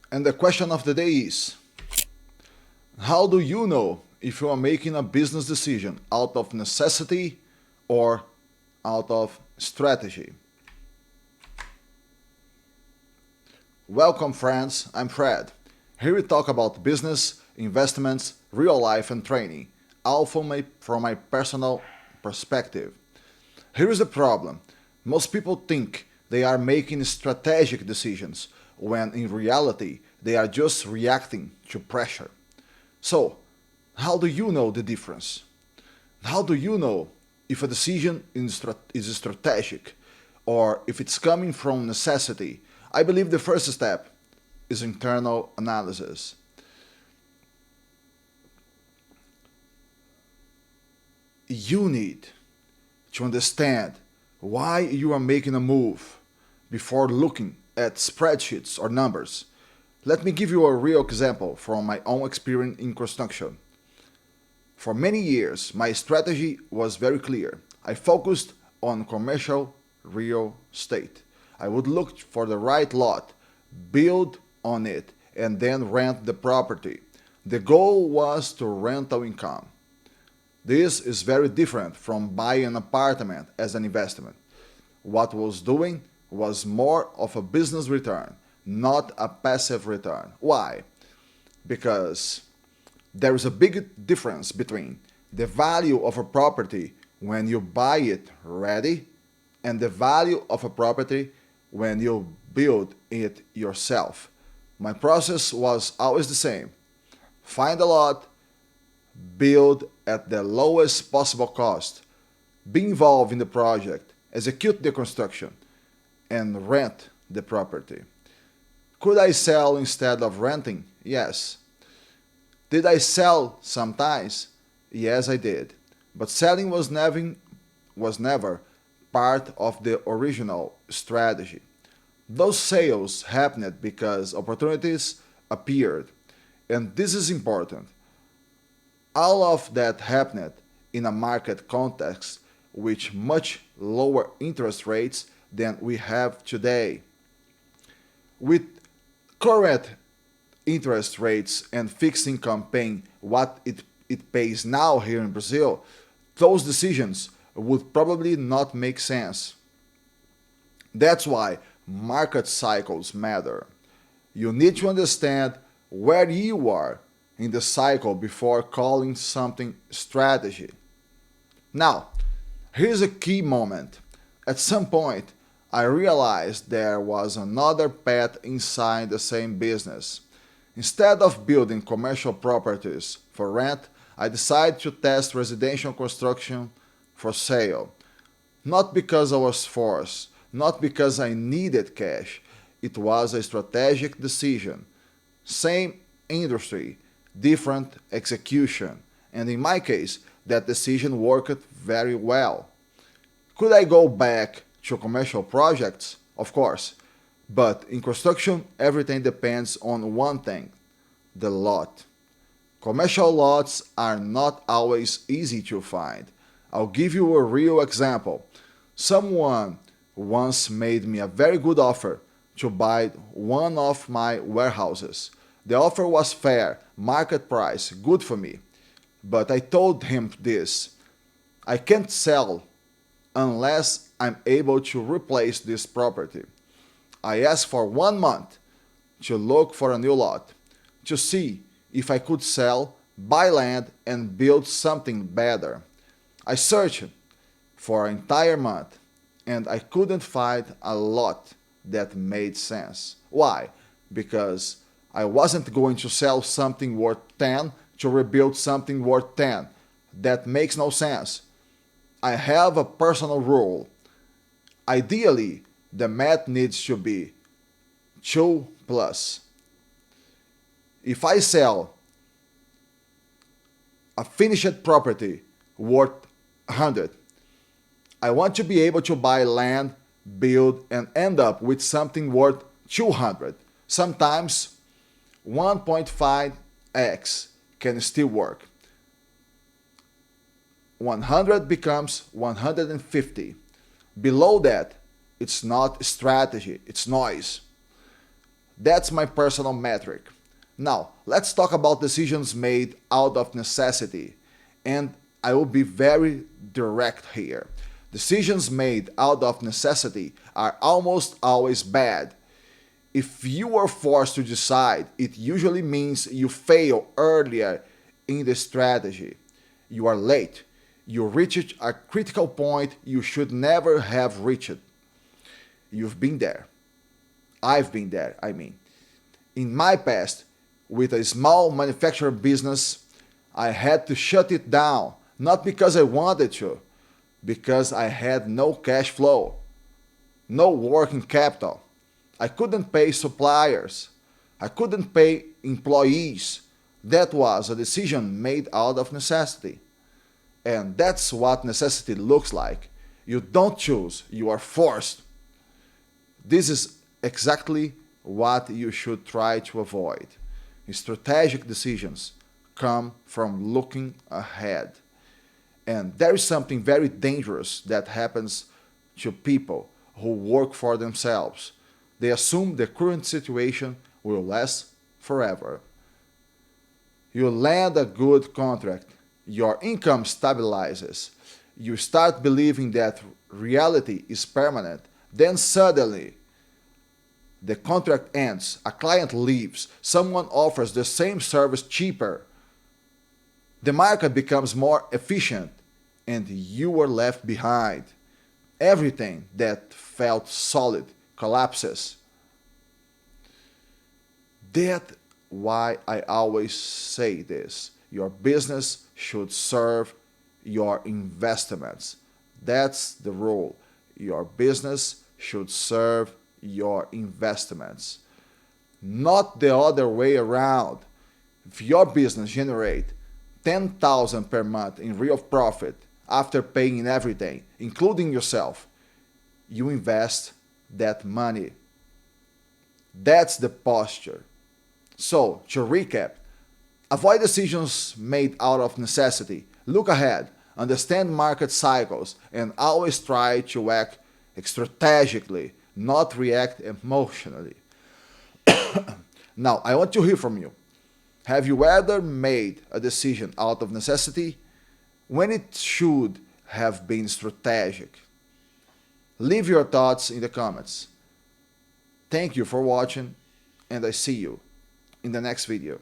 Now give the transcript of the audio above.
And the question of the day is, how do you know if you are making a business decision out of necessity or out of strategy? Welcome, friends. I'm Fred. Here we talk about business, investments, real life, and training, all from my personal perspective. Here is the problem: most people think they are making strategic decisions, when in reality, they are just reacting to pressure. So, how do you know the difference? How do you know if a decision is strategic or if it's coming from necessity? I believe the first step is internal analysis. You need to understand why you are making a move before looking at spreadsheets or numbers. Let me give you a real example from my own experience in construction. For many years, my strategy was very clear. I focused on commercial real estate. I would look for the right lot, build on it, and then rent the property. The goal was to rental income. This is very different from buying an apartment as an investment. What I was doing was more of a business return, not a passive return. Why? Because there is a big difference between the value of a property when you buy it ready and the value of a property when you build it yourself. My process was always the same: find a lot, build at the lowest possible cost, be involved in the project, execute the construction, and rent the property. Could I sell instead of renting? Yes. Did I sell sometimes? Yes, I did. But selling was never part of the original strategy. Those sales happened because opportunities appeared. And this is important. All of that happened in a market context with much lower interest rates than we have today. With current interest rates and fixed income paying what it pays now here in Brazil, those decisions would probably not make sense. That's why market cycles matter. You need to understand where you are in the cycle before calling something strategy. Now, here's a key moment. At some point, I realized there was another path inside the same business. Instead of building commercial properties for rent, I decided to test residential construction for sale. Not because I was forced, not because I needed cash. It was a strategic decision. Same industry, different execution. And in my case, that decision worked very well. Could I go back to commercial projects? Of course. But in construction, everything depends on one thing: the lot. Commercial lots are not always easy to find. I'll give you a real example. Someone once made me a very good offer to buy one of my warehouses. The offer was fair, market price, good for me. But I told him this: I can't sell unless I'm able to replace this property. I asked for 1 month to look for a new lot, to see if I could sell, buy land, and build something better. I searched for an entire month and I couldn't find a lot that made sense. Why? Because I wasn't going to sell something worth 10 to rebuild something worth 10. That makes no sense. I have a personal rule. Ideally, the math needs to be 2 plus. If I sell a finished property worth 100, I want to be able to buy land, build, and end up with something worth 200. Sometimes 1.5x can still work. 100 becomes 150. Below that, it's not strategy, it's noise. That's my personal metric. Now, let's talk about decisions made out of necessity. And I will be very direct here. Decisions made out of necessity are almost always bad. If you are forced to decide, it usually means you fail earlier in the strategy. You are late. You reached a critical point you should never have reached. You've been there. I've been there, I mean. In my past, with a small manufacturing business, I had to shut it down, not because I wanted to, because I had no cash flow, no working capital. I couldn't pay suppliers. I couldn't pay employees. That was a decision made out of necessity. And that's what necessity looks like. You don't choose, you are forced. This is exactly what you should try to avoid. Strategic decisions come from looking ahead. And there is something very dangerous that happens to people who work for themselves. They assume the current situation will last forever. You land a good contract, your income stabilizes, you start believing that reality is permanent, then suddenly the contract ends, a client leaves, someone offers the same service cheaper, the market becomes more efficient, and you are left behind. Everything that felt solid collapses. That's why I always say this. Your business should serve your investments. That's the rule. Your business should serve your investments, not the other way around. If your business generates 10,000 per month in real profit after paying everything, including yourself, you invest that money. That's the posture. So, to recap, avoid decisions made out of necessity. Look ahead, understand market cycles, and always try to act strategically, not react emotionally. Now, I want to hear from you. Have you ever made a decision out of necessity when it should have been strategic? Leave your thoughts in the comments. Thank you for watching, and I see you in the next video.